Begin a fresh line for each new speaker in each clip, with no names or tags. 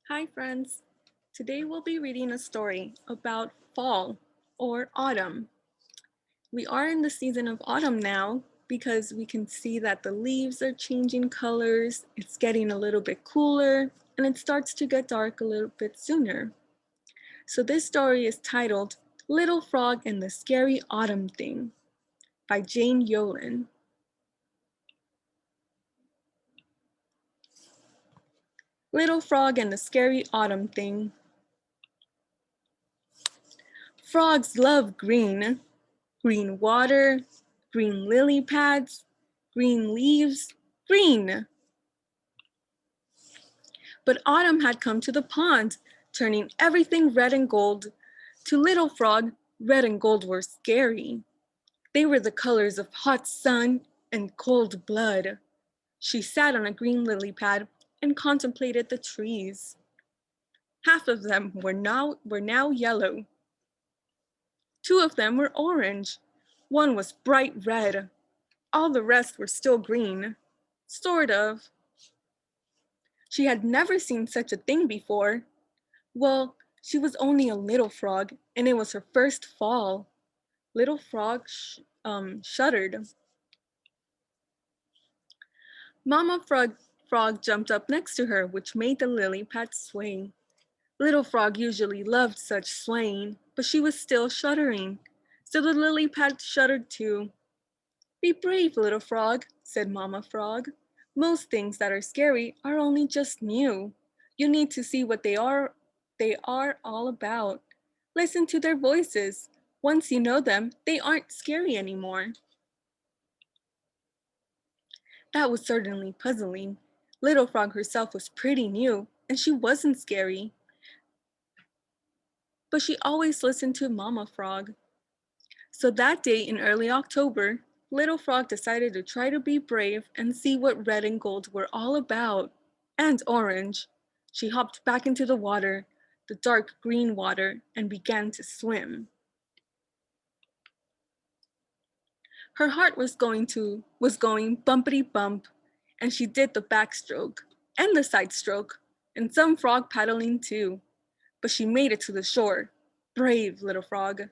Hi friends! Today we'll be reading a story about fall or autumn. We are in the season of autumn now because we can see that the leaves are changing colors, it's getting a little bit cooler, and it starts to get dark a little bit sooner. So this story is titled Little Frog and the Scary Autumn Thing by Jane Yolen. Little Frog and the Scary Autumn Thing. Frogs love green. Green water, green lily pads, green leaves, green. But autumn had come to the pond, turning everything red and gold. To Little Frog, red and gold were scary. They were the colors of hot sun and cold blood. She sat on a green lily pad and contemplated the trees. Half of them were now yellow. Two of them were orange. One was bright red. All the rest were still green. Sort of. She had never seen such a thing before. Well, she was only a little frog, and it was her first fall. Little Frog shuddered. Mama Frog jumped up next to her, which made the lily pad sway. Little Frog usually loved such swaying, but she was still shuddering. So the lily pad shuddered too. Be brave, Little Frog, said Mama Frog. Most things that are scary are only just new. You need to see what they are all about. Listen to their voices. Once you know them, they aren't scary anymore. That was certainly puzzling. Little Frog herself was pretty new, and she wasn't scary, but she always listened to Mama Frog. So that day in early October, Little Frog decided to try to be brave and see what red and gold were all about. And orange. She hopped back into the water, the dark green water, and began to swim. Her heart was going bumpity bump, and she did the backstroke and the side stroke and some frog paddling too. But she made it to the shore. Brave Little Frog.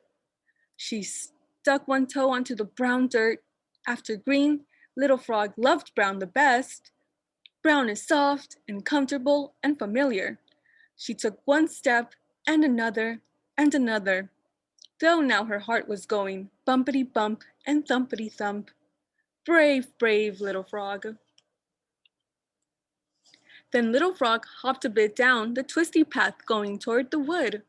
She stuck one toe onto the brown dirt. After green, Little Frog loved brown the best. Brown is soft and comfortable and familiar. She took one step and another, though now her heart was going bumpity bump and thumpity thump. Brave, brave Little Frog. Then Little Frog hopped a bit down the twisty path going toward the wood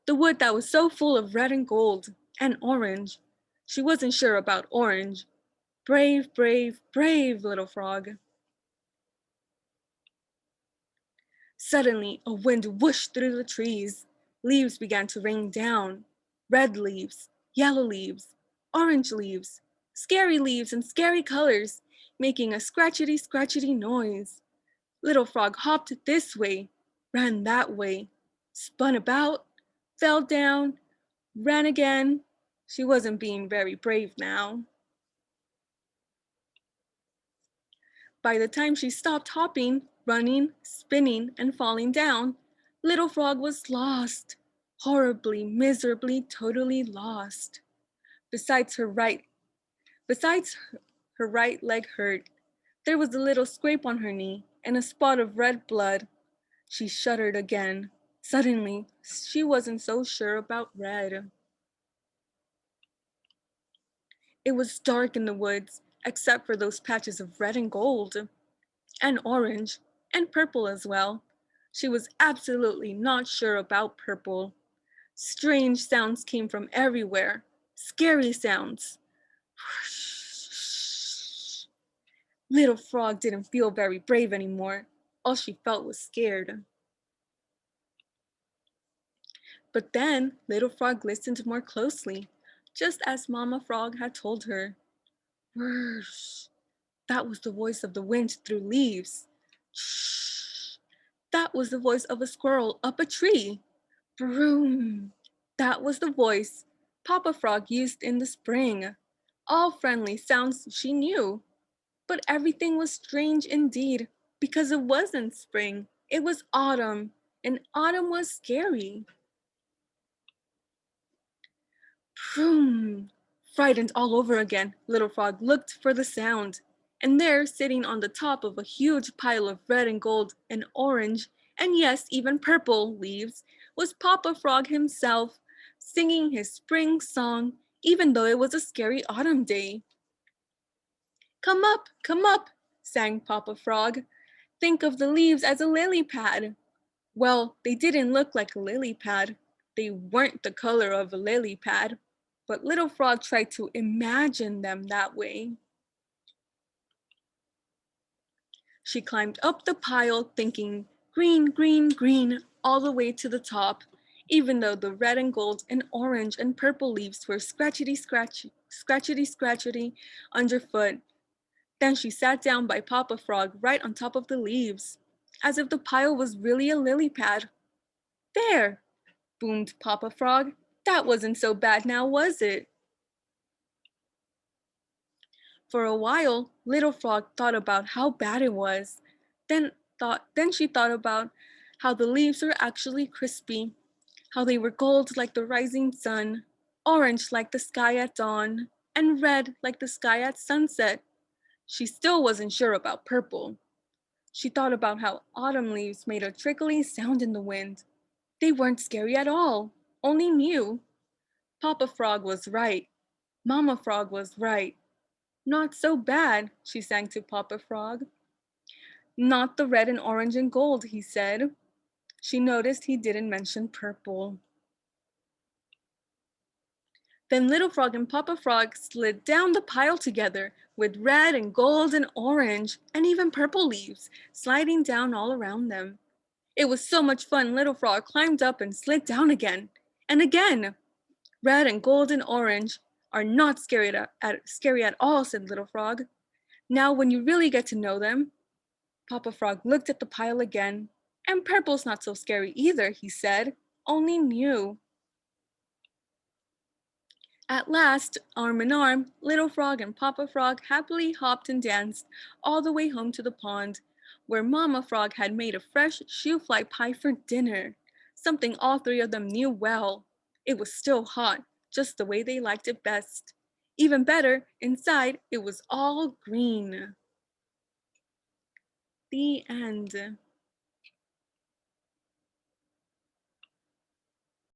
that was so full of red and gold and orange. She wasn't sure about orange. Brave, brave, brave Little Frog. Suddenly, a wind whooshed through the trees. Leaves began to rain down. Red leaves, yellow leaves, orange leaves, scary leaves in scary colors, making a scratchety noise. Little Frog hopped this way, ran that way, spun about, fell down, ran again. She wasn't being very brave now. By the time she stopped hopping, running, spinning, and falling down, Little Frog was lost. Horribly, miserably, totally lost. Besides her right, besides her right leg hurt. There was a little scrape on her knee and a spot of red blood. She shuddered again. Suddenly, she wasn't so sure about red. It was dark in the woods, except for those patches of red and gold, and orange, and purple as well. She was absolutely not sure about purple. Strange sounds came from everywhere. Scary sounds. Little Frog didn't feel very brave anymore. All she felt was scared. But then Little Frog listened more closely, just as Mama Frog had told her. Whoosh! That was the voice of the wind through leaves. Shh! That was the voice of a squirrel up a tree. Broom! That was the voice Papa Frog used in the spring. All friendly sounds she knew. But everything was strange indeed, because it wasn't spring. It was autumn. and autumn was scary. Vroom! Frightened all over again, Little Frog looked for the sound. And there, sitting on the top of a huge pile of red and gold and orange, and yes, even purple leaves, was Papa Frog himself, singing his spring song, even though it was a scary autumn day. come up, sang Papa Frog. Think of the leaves as a lily pad. Well, they didn't look like a lily pad. They weren't the color of a lily pad, but Little Frog tried to imagine them that way. She climbed up the pile thinking green, green, green all the way to the top, even though the red and gold and orange and purple leaves were scratchety underfoot. Then she sat down by Papa Frog right on top of the leaves, as if the pile was really a lily pad. There, boomed Papa Frog. That wasn't so bad now, was it? For a while, Little Frog thought about how bad it was. Then she thought about how the leaves were actually crispy, how they were gold like the rising sun, orange like the sky at dawn, and red like the sky at sunset. She still wasn't sure about purple. She thought about how autumn leaves made a trickly sound in the wind. They weren't scary at all, only new. Papa Frog was right. Mama Frog was right. Not so bad, she sang to Papa Frog. Not the red and orange and gold, he said. She noticed he didn't mention purple. Then Little Frog and Papa Frog slid down the pile together with red and gold and orange and even purple leaves sliding down all around them. It was so much fun, Little Frog climbed up and slid down again. And again. Red and gold and orange are not scary at all, said Little Frog. Now when you really get to know them. Papa Frog looked at the pile again. And purple's not so scary either, he said, only new. At last, arm in arm, Little Frog and Papa Frog happily hopped and danced all the way home to the pond, where Mama Frog had made a fresh shoe fly pie for dinner, something all three of them knew well. It was still hot, just the way they liked it best. Even better, inside it was all green. The end.